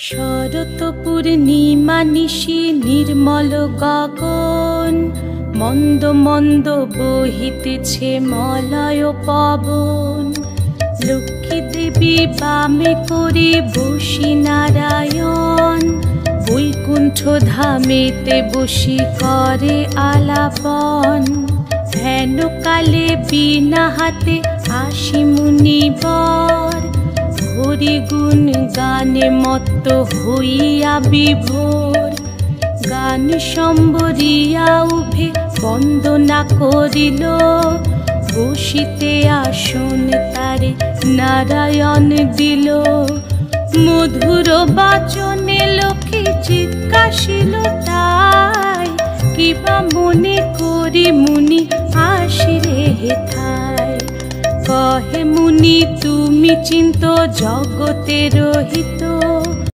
শরৎ পূর্ণিমা নিশি নির্মল গগন, মন্দ মন্দ বহিতেছে মলয় পবন। লক্ষ্মী দেবী বামে করে বসি নারায়ণ, বৈকুণ্ঠ ধামেতে বসি করে আলাপন। হেন কালে বিনা হাতে আসি মুনিবর, হরি গুণ গানে মত্ত হইয়া বিভোর। গান সম্বরিয়া উভে বন্দনা করিল, বসিতে আসন তারে নারায়ণ দিল। মধুর বাচনে লোকে জিজ্ঞাসিল তাই, কিবা মনে করি মুনি আসিরে হেথায়। কহে মুনি তুমি চিন্ত জগতের হিত,